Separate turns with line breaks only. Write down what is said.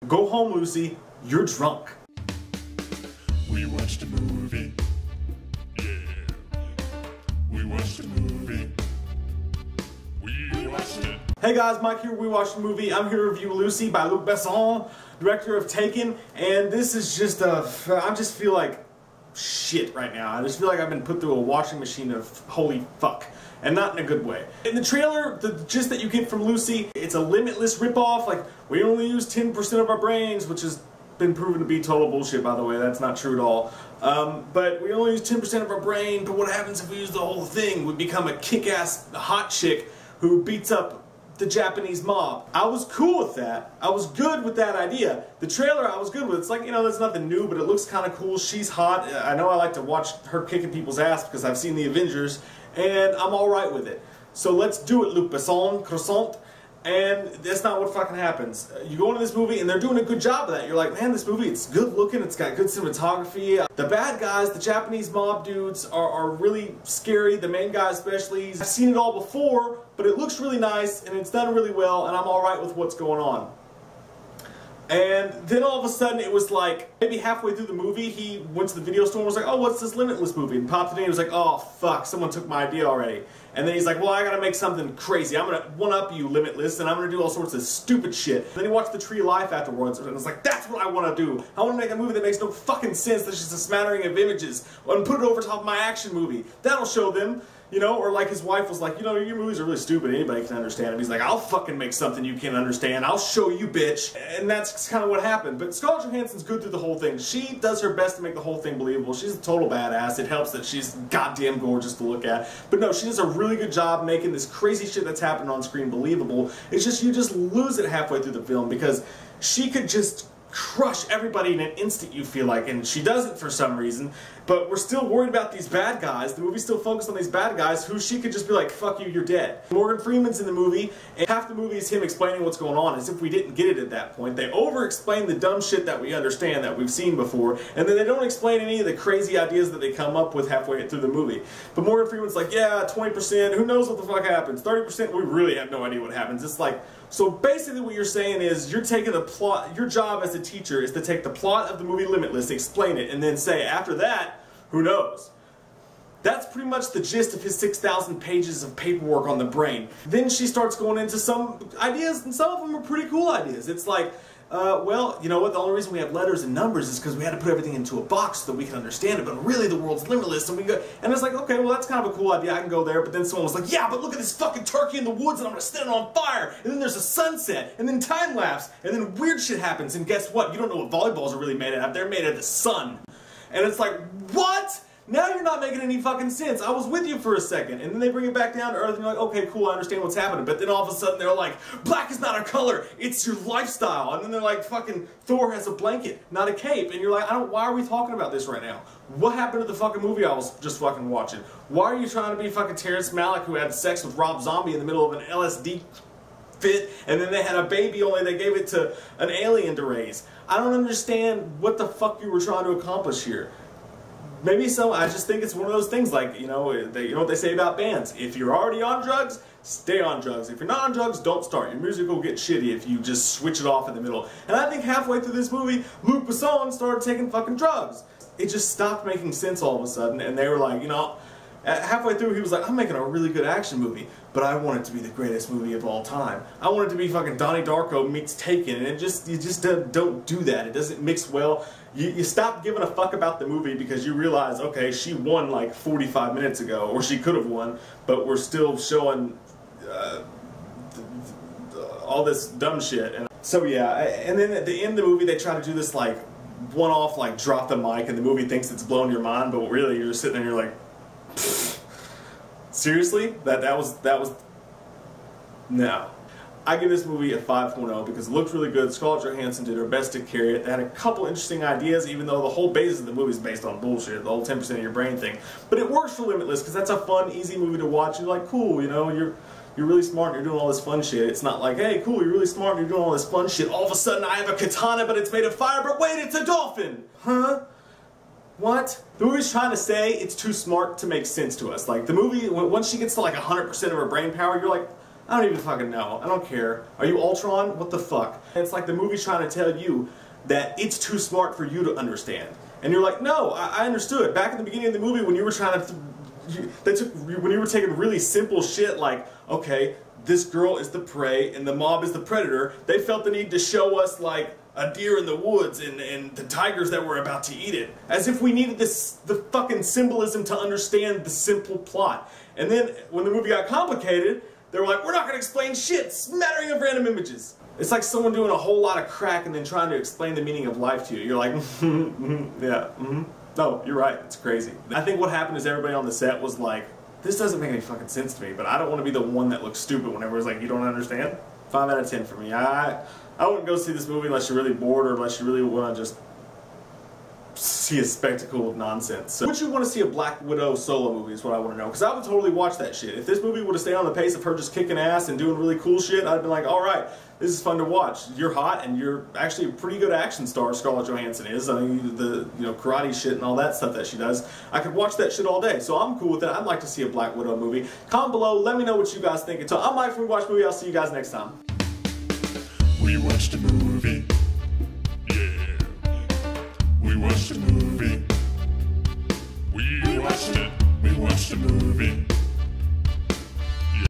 Go home, Lucy. You're drunk.
We watched a movie. Yeah. We watched a movie. We watched it.
Hey guys, Mike here. We watched a movie. I'm here to review Lucy by Luc Besson, director of Taken, and this is just I just feel like shit right now. I just feel like I've been put through a washing machine of holy fuck. And not in a good way. In the trailer, the gist that you get from Lucy, it's a limitless ripoff. Like, we only use 10% of our brains, which has been proven to be total bullshit, by the way. That's not true at all. But we only use 10% of our brain, but what happens if we use the whole thing? We become a kick-ass hot chick who beats up the Japanese mob. I was cool with that. I was good with that idea. The trailer I was good with. It's like, you know, there's nothing new, but it looks kind of cool. She's hot. I know I like to watch her kicking people's ass because I've seen the Avengers, and I'm alright with it. So let's do it, Luc Besson, croissant. And that's not what fucking happens. You go into this movie and they're doing a good job of that. You're like, man, this movie, it's good looking, it's got good cinematography. The bad guys, the Japanese mob dudes, are really scary, the main guy especially. I've seen it all before, but it looks really nice and it's done really well and I'm alright with what's going on. And then all of a sudden it was like, maybe halfway through the movie, he went to the video store and was like, oh, what's this Limitless movie? And popped it in and was like, oh, fuck, someone took my idea already. And then he's like, well, I gotta make something crazy. I'm gonna one-up you, Limitless, and I'm gonna do all sorts of stupid shit. And then he watched The Tree of Life afterwards and was like, that's what I wanna do. I wanna make a movie that makes no fucking sense, that's just a smattering of images, and put it over top of my action movie. That'll show them. You know, or like his wife was like, you know, your movies are really stupid, anybody can understand them. He's like, I'll fucking make something you can't understand, I'll show you, bitch. And that's kind of what happened. But Scarlett Johansson's good through the whole thing. She does her best to make the whole thing believable. She's a total badass. It helps that she's goddamn gorgeous to look at. But no, she does a really good job making this crazy shit that's happening on screen believable. It's just, you just lose it halfway through the film because she could just crush everybody in an instant, you feel like, and she doesn't for some reason, but we're still worried about these bad guys. The movie's still focused on these bad guys who she could just be like, fuck you, you're dead. Morgan Freeman's in the movie, and half the movie is him explaining what's going on as if we didn't get it at that point. They over-explain the dumb shit that we understand, that we've seen before, and then they don't explain any of the crazy ideas that they come up with halfway through the movie. But Morgan Freeman's like, yeah, 20%, who knows what the fuck happens? 30%, we really have no idea what happens. It's like, so basically what you're saying is you're taking the plot, your job as a teacher is to take the plot of the movie Limitless, explain it, and then say, after that, who knows? That's pretty much the gist of his 6,000 pages of paperwork on the brain. Then she starts going into some ideas, and some of them are pretty cool ideas. It's like, well, you know what, the only reason we have letters and numbers is because we had to put everything into a box so that we can understand it, but really the world's limitless, and we go, and it's like, okay, well that's kind of a cool idea, I can go there, but then someone was like, yeah, but look at this fucking turkey in the woods and I'm gonna set it on fire, and then there's a sunset, and then time lapse, and then weird shit happens, and guess what, you don't know what volleyballs are really made out of, they're made out of the sun. And it's like, what? Now you're not making any fucking sense. I was with you for a second. And then they bring it back down to earth and you're like, okay, cool, I understand what's happening. But then all of a sudden they're like, black is not a color, it's your lifestyle. And then they're like, fucking Thor has a blanket, not a cape. And you're like, why are we talking about this right now? What happened to the fucking movie I was just fucking watching? Why are you trying to be fucking Terrence Malick who had sex with Rob Zombie in the middle of an LSD fit, and then they had a baby, only they gave it to an alien to raise? I don't understand what the fuck you were trying to accomplish here. Maybe so, I just think it's one of those things like, you know what they say about bands. If you're already on drugs, stay on drugs. If you're not on drugs, don't start. Your music will get shitty if you just switch it off in the middle. And I think halfway through this movie, Luc Besson started taking fucking drugs. It just stopped making sense all of a sudden, and they were like, you know, halfway through he was like, I'm making a really good action movie, but I want it to be the greatest movie of all time. I want it to be fucking Donnie Darko meets Taken, and you just don't do that. It doesn't mix well. You stop giving a fuck about the movie because you realize, okay, she won like 45 minutes ago, or she could have won, but we're still showing all this dumb shit. And so yeah, and then at the end of the movie they try to do this like one-off, like drop the mic, and the movie thinks it's blowing your mind, but really you're just sitting there and you're like, seriously? That was no. I give this movie a 5.0 because it looked really good. Scarlett Johansson did her best to carry it. They had a couple interesting ideas, even though the whole basis of the movie is based on bullshit, the whole 10% of your brain thing. But it works for Limitless because that's a fun, easy movie to watch. You're like, cool, you know, you're really smart and you're doing all this fun shit. It's not like, hey, cool, you're really smart and you're doing all this fun shit. All of a sudden I have a katana, but it's made of fire, but wait, it's a dolphin! Huh? What? The movie's trying to say it's too smart to make sense to us. Like, the movie, once she gets to like 100% of her brain power, you're like, I don't even fucking know. I don't care. Are you Ultron? What the fuck? It's like the movie's trying to tell you that it's too smart for you to understand. And you're like, no, I understood. Back in the beginning of the movie when you were trying to, when you were taking really simple shit like, okay, this girl is the prey and the mob is the predator, they felt the need to show us like a deer in the woods and the tigers that were about to eat it. As if we needed the fucking symbolism to understand the simple plot. And then when the movie got complicated, they were like, we're not going to explain shit, smattering of random images. It's like someone doing a whole lot of crack and then trying to explain the meaning of life to you. You're like, yeah, no, you're right, it's crazy. I think what happened is everybody on the set was like, this doesn't make any fucking sense to me, but I don't want to be the one that looks stupid whenever it's like, you don't understand? 5 out of 10 for me. I wouldn't go see this movie unless you're really bored or unless you really want to just see a spectacle of nonsense. So, would you want to see a Black Widow solo movie is what I want to know, because I would totally watch that shit. If this movie would have stayed on the pace of her just kicking ass and doing really cool shit, I'd be like, alright, this is fun to watch. You're hot and you're actually a pretty good action star, Scarlett Johansson is. I mean, the karate shit and all that stuff that she does. I could watch that shit all day, so I'm cool with that. I'd like to see a Black Widow movie. Comment below, let me know what you guys think. So I'm Mike from WeWatchedAMovie. I'll see you guys next time.
We watched a movie. Yeah. We watched a movie. We watched it. We watched a movie.